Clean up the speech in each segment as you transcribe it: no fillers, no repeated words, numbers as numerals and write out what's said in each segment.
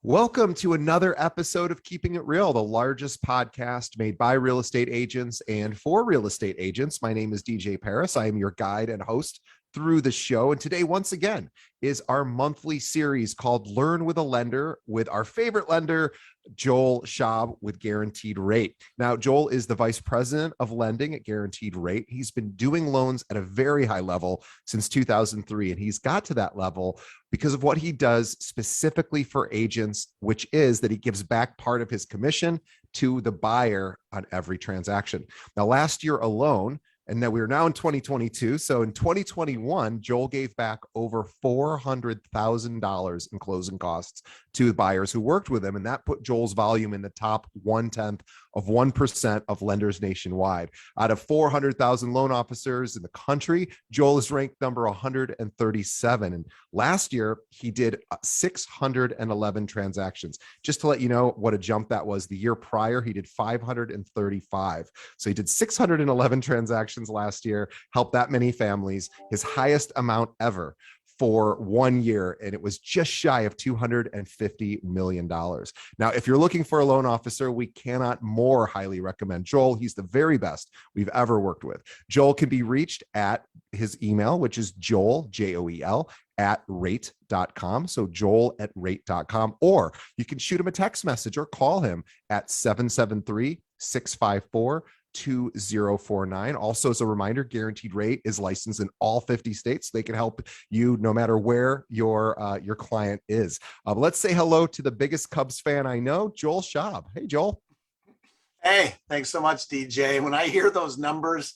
Welcome to another episode of Keeping It Real, the largest podcast made by real estate agents and for real estate agents. My name is DJ Paris. I am your guide and host through the show. And today, once again, is our monthly series called Learn with a Lender with our favorite lender, Joel Schaub with Guaranteed Rate. Now, Joel is the vice president of lending at Guaranteed Rate. He's been doing loans at a very high level since 2003, and he's got to that level because of what he does specifically for agents, which is that he gives back part of his commission to the buyer on every transaction. Now, last year alone, and then we're now in 2022. So in 2021, Joel gave back over $400,000 in closing costs to buyers who worked with him. And that put Joel's volume in the top 1/10 of 1% of lenders nationwide. Out of 400,000 loan officers in the country, Joel is ranked number 137. And last year, he did 611 transactions. Just to let you know what a jump that was, the year prior, he did 535. So he did 611 transactions last year, helped that many families, his highest amount ever for 1 year, and it was just shy of $250 million. Now, if you're looking for a loan officer, we cannot more highly recommend Joel. He's the very best we've ever worked with. Joel can be reached at his email, which is Joel, Joel, at rate.com. So Joel at rate.com, or you can shoot him a text message or call him at 773-654-2049. Also, as a reminder, Guaranteed Rate is licensed in all 50 states. They can help you no matter where your client is. Let's say hello to the biggest Cubs fan I know, Joel Schaub. Hey, Joel. Hey, thanks so much, DJ. When I hear those numbers,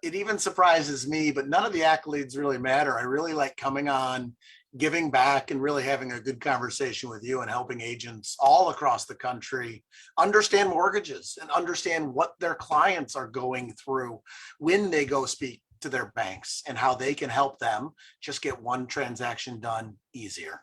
it even surprises me, but none of the accolades really matter. I really like coming on, giving back, and really having a good conversation with you and helping agents all across the country understand mortgages and understand what their clients are going through when they go speak to their banks and how they can help them just get one transaction done easier.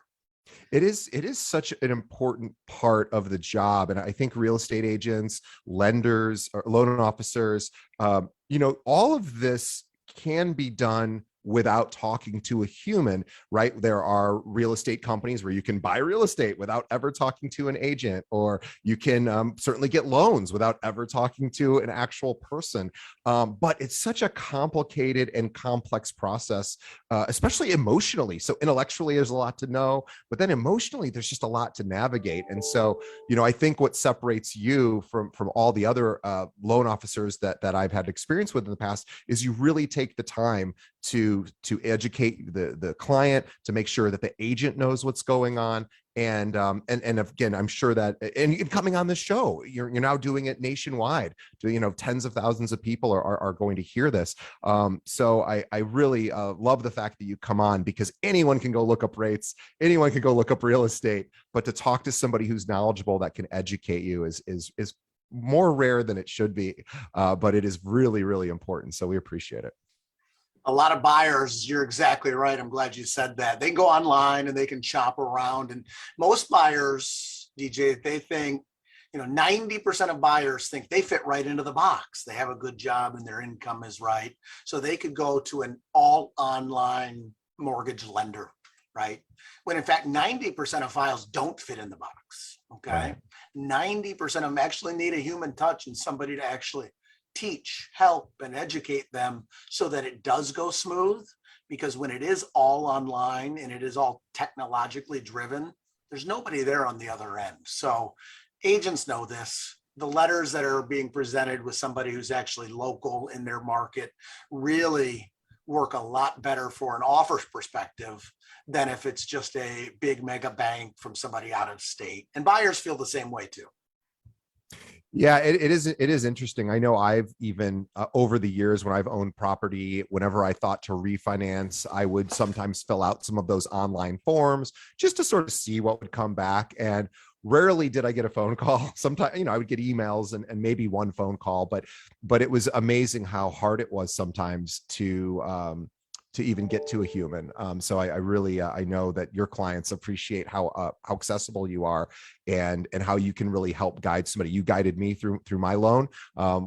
It is such an important part of the job. And I think real estate agents, lenders, or loan officers, all of this can be done without talking to a human, right? There are real estate companies where you can buy real estate without ever talking to an agent, or you can certainly get loans without ever talking to an actual person. But it's such a complicated and complex process, especially emotionally. So intellectually, there's a lot to know, but then emotionally, there's just a lot to navigate. And so, I think what separates you from all the other loan officers that I've had experience with in the past is you really take the time to educate the client, to make sure that the agent knows what's going on. And again, I'm sure that, and coming on the show, you're now doing it nationwide. Tens of thousands of people are going to hear this. So I really love the fact that you come on, because anyone can go look up rates, anyone can go look up real estate, but to talk to somebody who's knowledgeable that can educate you is more rare than it should be. But it is really, really important. So we appreciate it. A lot of buyers, you're exactly right. I'm glad you said that. They go online and they can shop around. And most buyers, DJ, they think, 90% of buyers think they fit right into the box. They have a good job and their income is right. So they could go to an all online mortgage lender, right? When in fact, 90% of files don't fit in the box. Okay. Right. 90% of them actually need a human touch and somebody to actually teach, help, and educate them so that it does go smooth. Because when it is all online and it is all technologically driven, there's nobody there on the other end. So agents know this. The letters that are being presented with somebody who's actually local in their market really work a lot better for an offer's perspective than if it's just a big mega bank from somebody out of state. And buyers feel the same way too. Yeah, it is interesting. I know I've even over the years when I've owned property, whenever I thought to refinance, I would sometimes fill out some of those online forms just to sort of see what would come back. And rarely did I get a phone call. Sometimes, I would get emails and maybe one phone call, but it was amazing how hard it was sometimes to even get to a human. So I really, I know that your clients appreciate how accessible you are and how you can really help guide somebody. You guided me through my loan,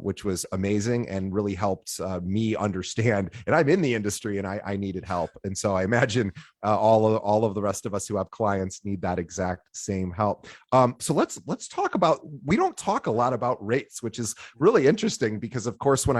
which was amazing and really helped me understand. And I'm in the industry and I needed help. And so I imagine all of the rest of us who have clients need that exact same help. So let's talk about, we don't talk a lot about rates, which is really interesting because of course, when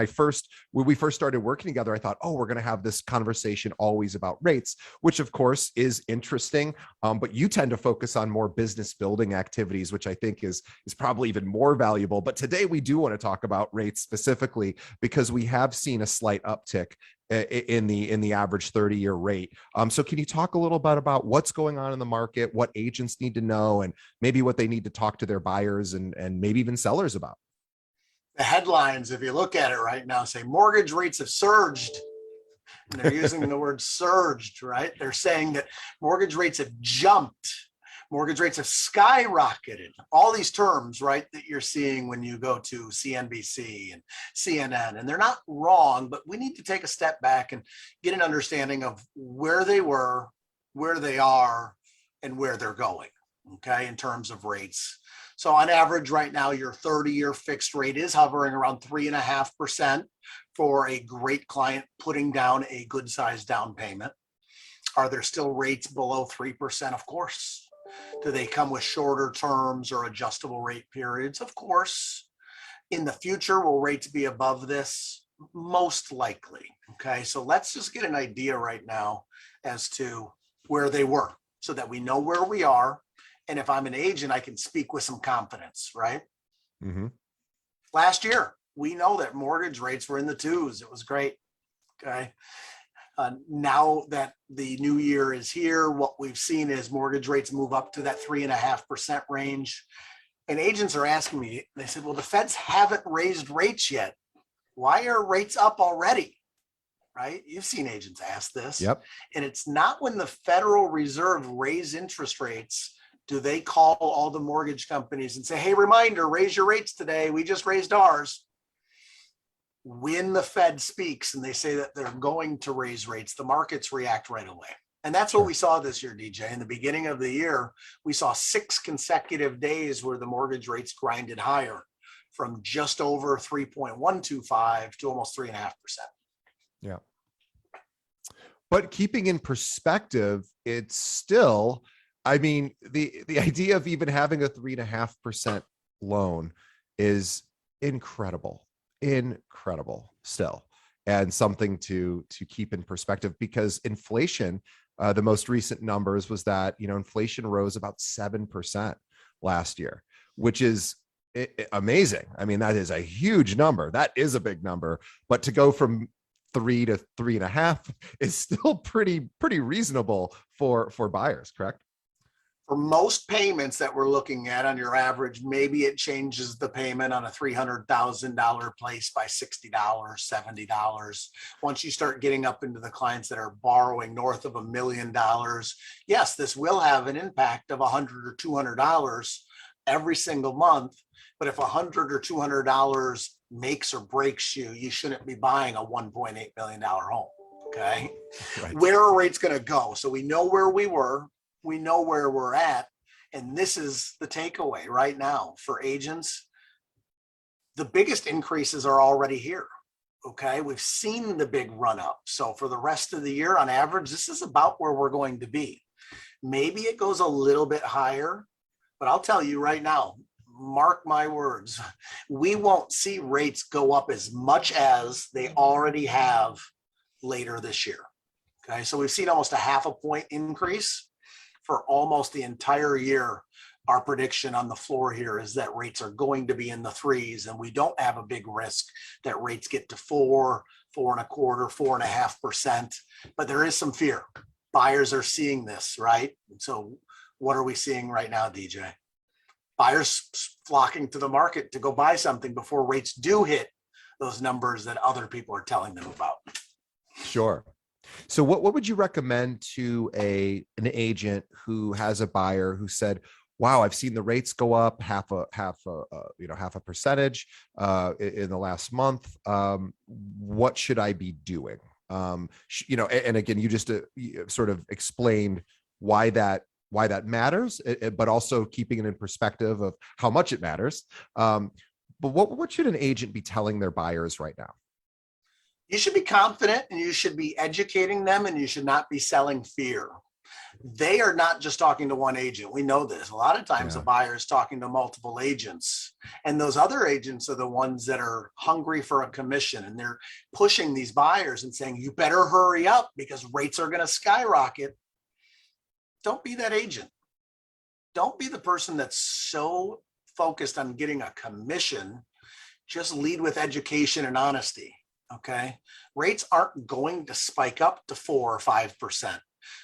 we first started working together, I thought, oh, we're going to have this conversation always about rates, which of course is interesting. But you tend to focus on more business building activities, which I think is probably even more valuable. But today we do want to talk about rates specifically because we have seen a slight uptick in the average 30-year rate. So can you talk a little bit about what's going on in the market, what agents need to know, and maybe what they need to talk to their buyers and maybe even sellers about? The headlines, if you look at it right now, say mortgage rates have surged. And they're using the word surged, right? They're saying that mortgage rates have jumped. Mortgage rates have skyrocketed. All these terms, right, that you're seeing when you go to CNBC and CNN, and they're not wrong, but we need to take a step back and get an understanding of where they were, where they are, and where they're going, okay, in terms of rates. So on average right now, your 30-year fixed rate is hovering around 3.5% for a great client putting down a good sized down payment. Are there still rates below 3%? Of course. Do they come with shorter terms or adjustable rate periods? Of course. In the future, will rates be above this? Most likely. Okay, so let's just get an idea right now as to where they were so that we know where we are. And if I'm an agent, I can speak with some confidence, right? Mm-hmm. Last year, we know that mortgage rates were in the twos. It was great. Okay. Now that the new year is here, what we've seen is mortgage rates move up to that 3.5% range. And agents are asking me, they said, well, the feds haven't raised rates yet. Why are rates up already? Right? You've seen agents ask this. Yep. And it's not when the Federal Reserve raise interest rates do they call all the mortgage companies and say, hey, reminder, raise your rates today. We just raised ours. When the Fed speaks and they say that they're going to raise rates, the markets react right away. And that's what we saw this year, DJ. In the beginning of the year, we saw 6 consecutive days where the mortgage rates grinded higher from just over 3.125 to almost 3.5%. Yeah. But keeping in perspective, it's still, I mean, the idea of even having a 3.5% loan is incredible still, and something to keep in perspective, because inflation, the most recent numbers was that, inflation rose about 7% last year, which is amazing. I mean, that is a huge number. That is a big number, but to go from 3 to 3.5 is still pretty reasonable for buyers, correct? For most payments that we're looking at on your average, maybe it changes the payment on a $300,000 place by $60, $70. Once you start getting up into the clients that are borrowing north of $1 million, yes, this will have an impact of $100 or $200 every single month. But if $100 or $200 makes or breaks you, you shouldn't be buying a $1.8 million home. Okay. Right. Where are rates going to go? So we know where we were. We know where we're at. And this is the takeaway right now for agents. The biggest increases are already here. Okay. We've seen the big run up. So for the rest of the year, on average, this is about where we're going to be. Maybe it goes a little bit higher, but I'll tell you right now, mark my words, we won't see rates go up as much as they already have later this year. Okay. So we've seen almost a 0.5 point increase for almost the entire year. Our prediction on the floor here is that rates are going to be in the 3s, and we don't have a big risk that rates get to 4, 4.25, 4.5%. But there is some fear. Buyers are seeing this, right? And so what are we seeing right now, DJ? Buyers flocking to the market to go buy something before rates do hit those numbers that other people are telling them about. Sure. So what would you recommend to an agent who has a buyer who said, wow, I've seen the rates go up half a percentage in the last month. What should I be doing? And again, you just sort of explained why that matters, but also keeping it in perspective of how much it matters. But what should an agent be telling their buyers right now? You should be confident, and you should be educating them, and you should not be selling fear. they are not just talking to one agent. We know this. A lot of times Yeah. a buyer is talking to multiple agents, and those other agents are the ones that are hungry for a commission, and they're pushing these buyers and saying, you better hurry up because rates are going to skyrocket. Don't be that agent. Don't be the person that's so focused on getting a commission. Just lead with education and honesty. Okay. Rates aren't going to spike up to 4 or 5%.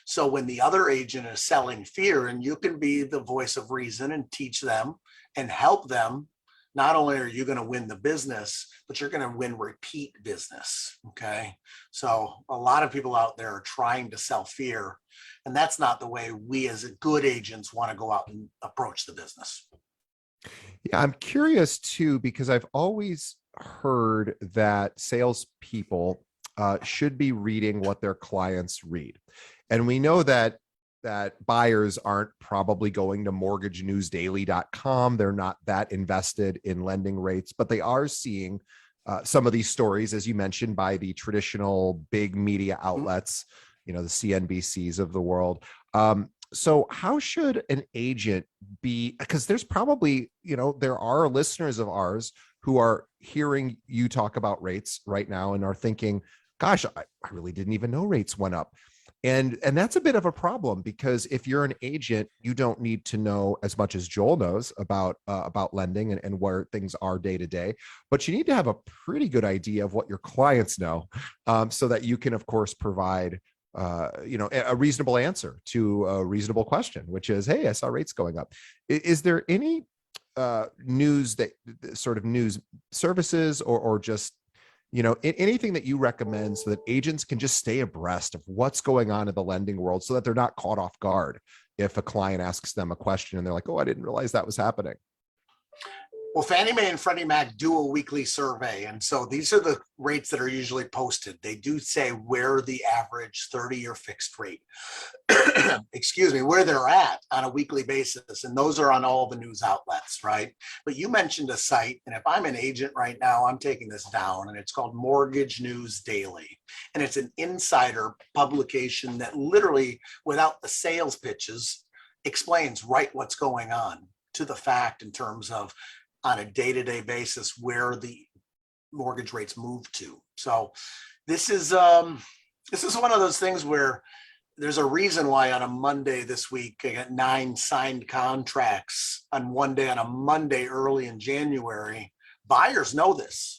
So when the other agent is selling fear, and you can be the voice of reason and teach them and help them, not only are you going to win the business, but you're going to win repeat business. Okay. So a lot of people out there are trying to sell fear, and that's not the way we as good agents want to go out and approach the business. Yeah, I'm curious too, because I've always heard that salespeople should be reading what their clients read. And we know that buyers aren't probably going to mortgagenewsdaily.com. They're not that invested in lending rates, but they are seeing some of these stories, as you mentioned, by the traditional big media outlets, the CNBCs of the world. So how should an agent be? Because there's probably, there are listeners of ours who are hearing you talk about rates right now and are thinking, gosh, I really didn't even know rates went up. And that's a bit of a problem, because if you're an agent, you don't need to know as much as Joel knows about lending and where things are day to day, but you need to have a pretty good idea of what your clients know, so that you can, of course, provide a reasonable answer to a reasonable question, which is, hey, I saw rates going up. Is there any news services or just anything that you recommend so that agents can just stay abreast of what's going on in the lending world, so that they're not caught off guard if a client asks them a question and they're like, oh, I didn't realize that was happening? Well, Fannie Mae and Freddie Mac do a weekly survey. And so these are the rates that are usually posted. They do say where the average 30-year fixed rate, excuse me, where they're at on a weekly basis. And those are on all the news outlets, right? But you mentioned a site. And if I'm an agent right now, I'm taking this down, and it's called Mortgage News Daily. And it's an insider publication that literally, without the sales pitches, explains right what's going on to the fact in terms of, on a day-to-day basis, where the mortgage rates move to. So this is one of those things where there's a reason why on a Monday this week, I got 9 signed contracts on one day on a Monday early in January. Buyers know this.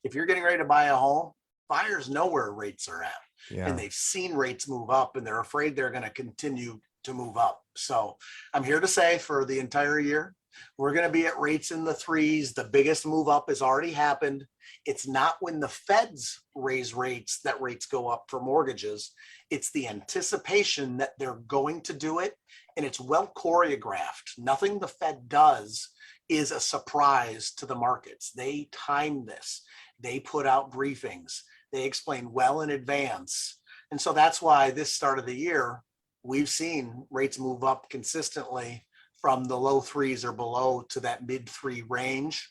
If you're getting ready to buy a home, buyers know where rates are at. Yeah. And they've seen rates move up, and they're afraid they're going to continue to move up. So I'm here to say, for the entire year, we're going to be at rates in the 3s. The biggest move up has already happened. It's not when the feds raise rates that rates go up for mortgages. It's the anticipation that they're going to do it, and it's well choreographed. Nothing the Fed does is a surprise to the markets. They time this. They put out briefings. They explain well in advance. And so that's why this start of the year, we've seen rates move up consistently from the low 3s or below to that mid 3 range.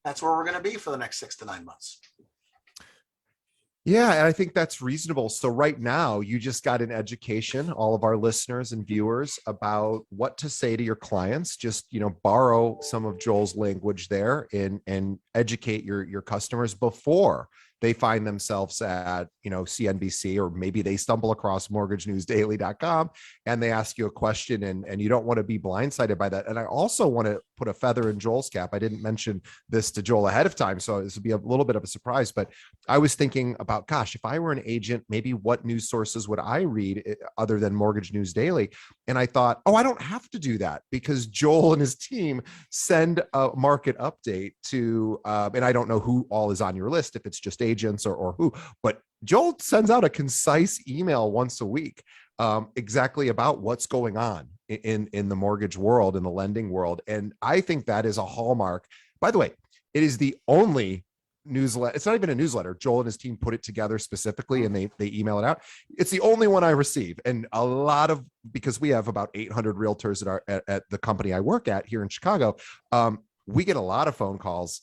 That's where we're going to be for the next 6 to 9 months. Yeah, and I think that's reasonable. So right now, you just got an education, all of our listeners and viewers, about what to say to your clients. Just, borrow some of Joel's language there and educate your customers before they find themselves at, CNBC, or maybe they stumble across mortgagenewsdaily.com and they ask you a question, and you don't want to be blindsided by that. And I also want to put a feather in Joel's cap. I didn't mention this to Joel ahead of time, so this would be a little bit of a surprise, but I was thinking about, gosh, if I were an agent, maybe what news sources would I read other than Mortgage News Daily? And I thought, oh, I don't have to do that, because Joel and his team send a market update to, and I don't know who all is on your list, if it's just agents or who, but Joel sends out a concise email once a week, exactly about what's going on in the mortgage world, in the lending world. And I think that is a hallmark. By the way, it is the only newsletter. It's not even a newsletter. Joel and his team put it together specifically, and they email it out. It's the only one I receive. And a lot of, because we have about 800 realtors at the company I work at here in Chicago, we get a lot of phone calls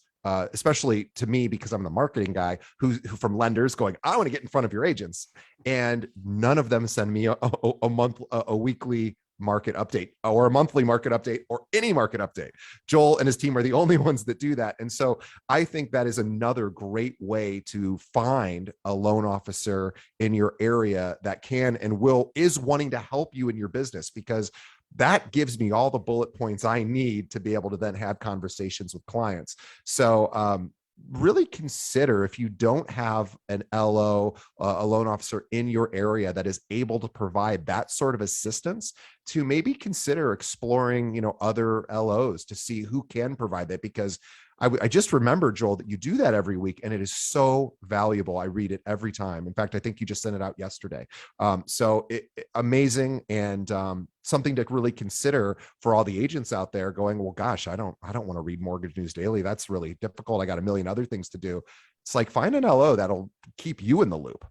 especially to me, because I'm the marketing guy who from lenders going, I want to get in front of your agents. And none of them send me a weekly market update or a monthly market update or any market update. Joel and his team are the only ones that do that. And so I think that is another great way to find a loan officer in your area that can and is wanting to help you in your business, because that gives me all the bullet points I need to be able to then have conversations with clients. So really consider, if you don't have an LO, a loan officer in your area that is able to provide that sort of assistance, to maybe consider exploring, other LOs to see who can provide that. Because I just remember, Joel, that you do that every week, and it is so valuable. I read it every time. In fact, I think you just sent it out yesterday. Amazing, and something to really consider for all the agents out there going, well, gosh, I don't want to read Mortgage News Daily. That's really difficult. I got a million other things to do. It's like, find an LO that'll keep you in the loop.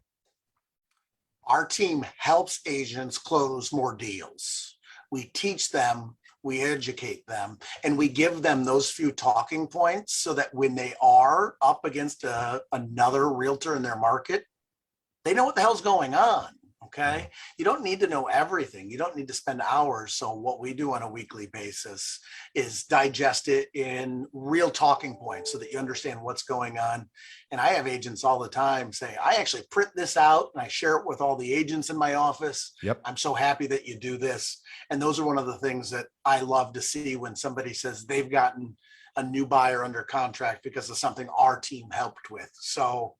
Our team helps agents close more deals. We teach them, we educate them, and we give them those few talking points so that when they are up against another realtor in their market, they know what the hell's going on. Okay. You don't need to know everything. You don't need to spend hours. So what we do on a weekly basis is digest it in real talking points so that you understand what's going on. And I have agents all the time say, I actually print this out and I share it with all the agents in my office. Yep. I'm so happy that you do this. And those are one of the things that I love to see when somebody says they've gotten a new buyer under contract because of something our team helped with. So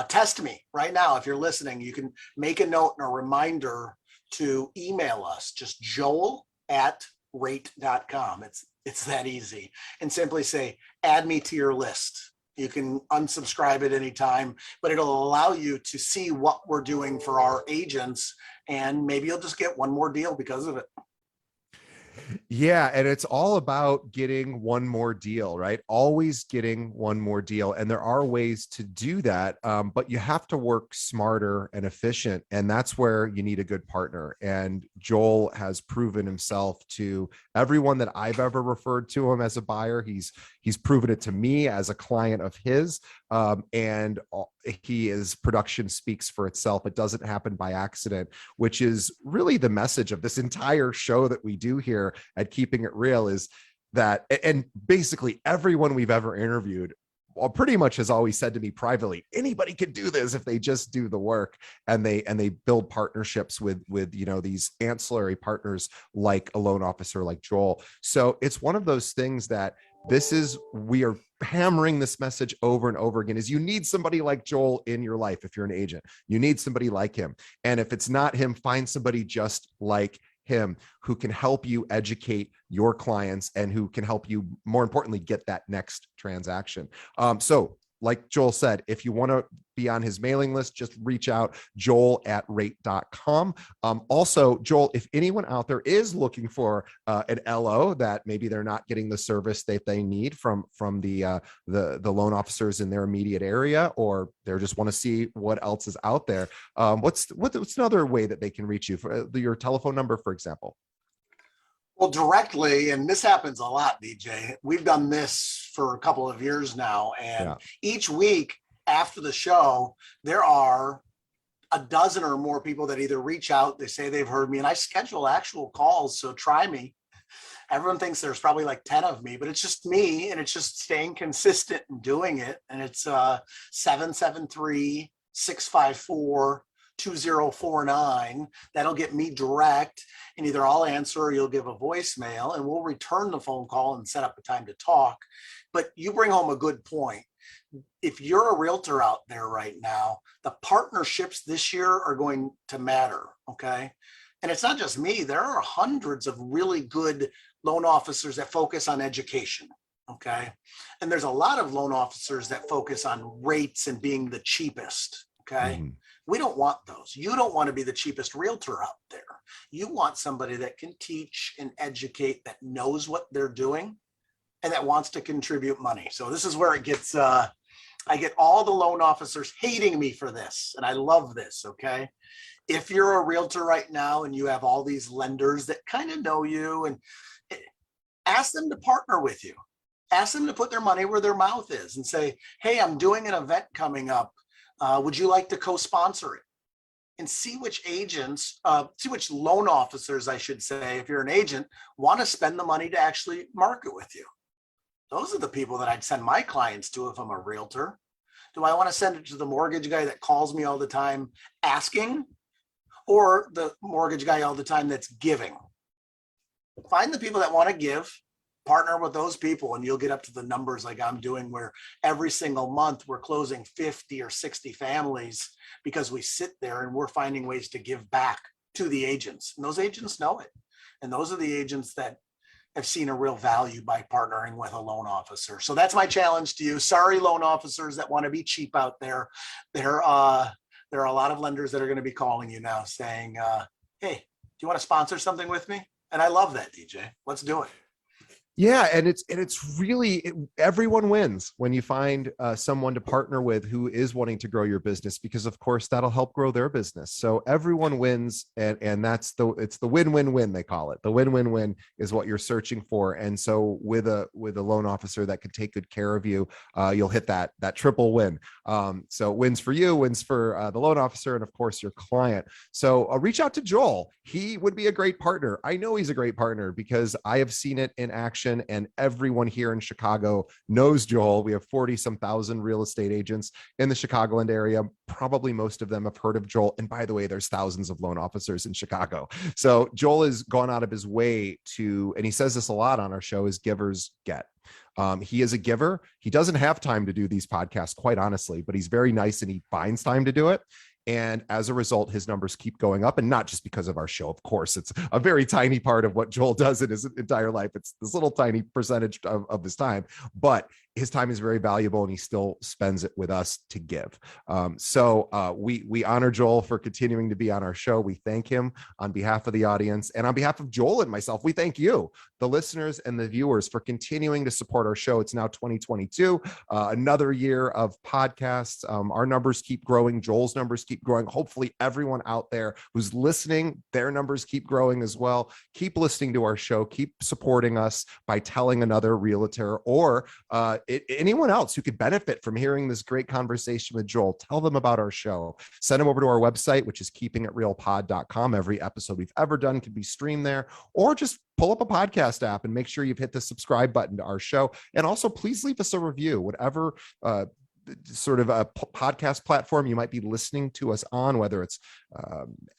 test me right now. If you're listening, you can make a note and a reminder to email us, just joel@rate.com. It's that easy. And simply say, add me to your list. You can unsubscribe at any time, but it'll allow you to see what we're doing for our agents. And maybe you'll just get one more deal because of it. Yeah. And it's all about getting one more deal, right? Always getting one more deal. And there are ways to do that, but you have to work smarter and efficient. And that's where you need a good partner. And Joel has proven himself to everyone that I've ever referred to him as a buyer. He's proven it to me as a client of his. And his production speaks for itself. It doesn't happen by accident, which is really the message of this entire show that we do here at Keeping It Real, is that, and basically everyone we've ever interviewed pretty much has always said to me privately, anybody could do this if they just do the work, and they build partnerships with these ancillary partners like a loan officer like Joel. So it's one of those things that we are hammering this message over and over again, is you need somebody like Joel in your life. If you're an agent, you need somebody like him. And if it's not him, find somebody just like him who can help you educate your clients and who can help you, more importantly, get that next transaction. So like Joel said, if you want to be on his mailing list, just reach out, joel@rate.com. Also, Joel, if anyone out there is looking for an LO that maybe they're not getting the service that they need from the loan officers in their immediate area, or they just want to see what else is out there, what's another way that they can reach you? For your telephone number, for example. Well, directly, and this happens a lot, DJ. We've done this for a couple of years now, and each week after the show, there are a dozen or more people that either reach out, they say they've heard me, and I schedule actual calls, so try me. Everyone thinks there's probably like 10 of me, but it's just me, and it's just staying consistent and doing it, and it's 773-654-2049. That'll get me direct, and either I'll answer or you'll give a voicemail, and we'll return the phone call and set up a time to talk. But you bring home a good point. If you're a realtor out there right now, the partnerships this year are going to matter, okay? And it's not just me. There are hundreds of really good loan officers that focus on education, okay? And there's a lot of loan officers that focus on rates and being the cheapest, okay? Mm-hmm. We don't want those. You don't want to be the cheapest realtor out there. You want somebody that can teach and educate, that knows what they're doing, and that wants to contribute money. So this is where it gets, I get all the loan officers hating me for this, and I love this, okay? If you're a realtor right now and you have all these lenders that kind of know you, and ask them to partner with you. Ask them to put their money where their mouth is and say, hey, I'm doing an event coming up. Would you like to co-sponsor it? And see which agents, see which loan officers, I should say, if you're an agent, want to spend the money to actually market with you. Those are the people that I'd send my clients to if I'm a realtor. Do I want to send it to the mortgage guy that calls me all the time asking, or the mortgage guy all the time that's giving? Find the people that want to give, partner with those people, and you'll get up to the numbers like I'm doing, where every single month we're closing 50 or 60 families because we sit there and we're finding ways to give back to the agents. And those agents know it. And those are the agents that have seen a real value by partnering with a loan officer. So that's my challenge to you. Sorry, loan officers that want to be cheap out there. There are a lot of lenders that are going to be calling you now saying, hey, do you want to sponsor something with me? And I love that, DJ. Let's do it. Yeah, and it's really everyone wins when you find someone to partner with who is wanting to grow your business, because of course that'll help grow their business. So everyone wins, and it's the win-win-win, they call it. The win-win-win is what you're searching for. And so with a loan officer that can take good care of you, you'll hit that triple win. So wins for you, wins for the loan officer, and of course your client. So reach out to Joel. He would be a great partner. I know he's a great partner because I have seen it in action. And everyone here in Chicago knows Joel. We have 40-some thousand real estate agents in the Chicagoland area. Probably most of them have heard of Joel. And by the way, there's thousands of loan officers in Chicago. So Joel has gone out of his way to, and he says this a lot on our show, is givers get. He is a giver. He doesn't have time to do these podcasts, quite honestly, but he's very nice and he finds time to do it. And as a result, his numbers keep going up, and not just because of our show. Of course, it's a very tiny part of what Joel does in his entire life. It's this little tiny percentage of his time, but his time is very valuable and he still spends it with us to give. So we honor Joel for continuing to be on our show. We thank him on behalf of the audience, and on behalf of Joel and myself, we thank you, the listeners and the viewers, for continuing to support our show. It's now 2022, another year of podcasts. Our numbers keep growing. Joel's numbers keep growing. Hopefully everyone out there who's listening, their numbers keep growing as well. Keep listening to our show. Keep supporting us by telling another realtor or anyone else who could benefit from hearing this great conversation with Joel. Tell them about our show. Send them over to our website, which is keepingitrealpod.com. Every episode we've ever done can be streamed there, or just pull up a podcast app and make sure you've hit the subscribe button to our show. And also please leave us a review, whatever sort of a podcast platform you might be listening to us on, whether it's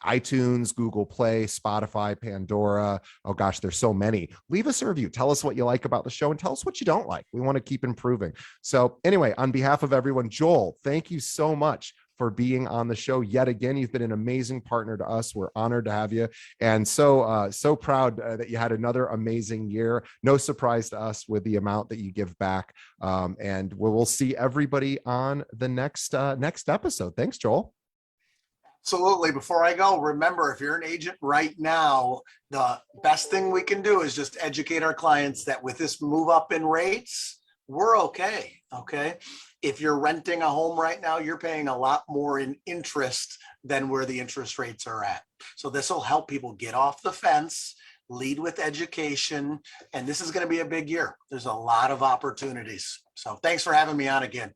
iTunes, Google Play, Spotify, Pandora. Oh gosh, there's so many. Leave us a review. Tell us what you like about the show and tell us what you don't like. We want to keep improving. So anyway, on behalf of everyone, Joel, thank you so much for being on the show yet again. You've been an amazing partner to us. We're honored to have you, and so proud that you had another amazing year. No surprise to us with the amount that you give back. And we'll see everybody on the next episode. Thanks, Joel. Absolutely. Before I go, remember, if you're an agent right now, the best thing we can do is just educate our clients that with this move up in rates, we're okay. Okay. If you're renting a home right now, you're paying a lot more in interest than where the interest rates are at. So this will help people get off the fence, lead with education. And this is going to be a big year. There's a lot of opportunities. So thanks for having me on again.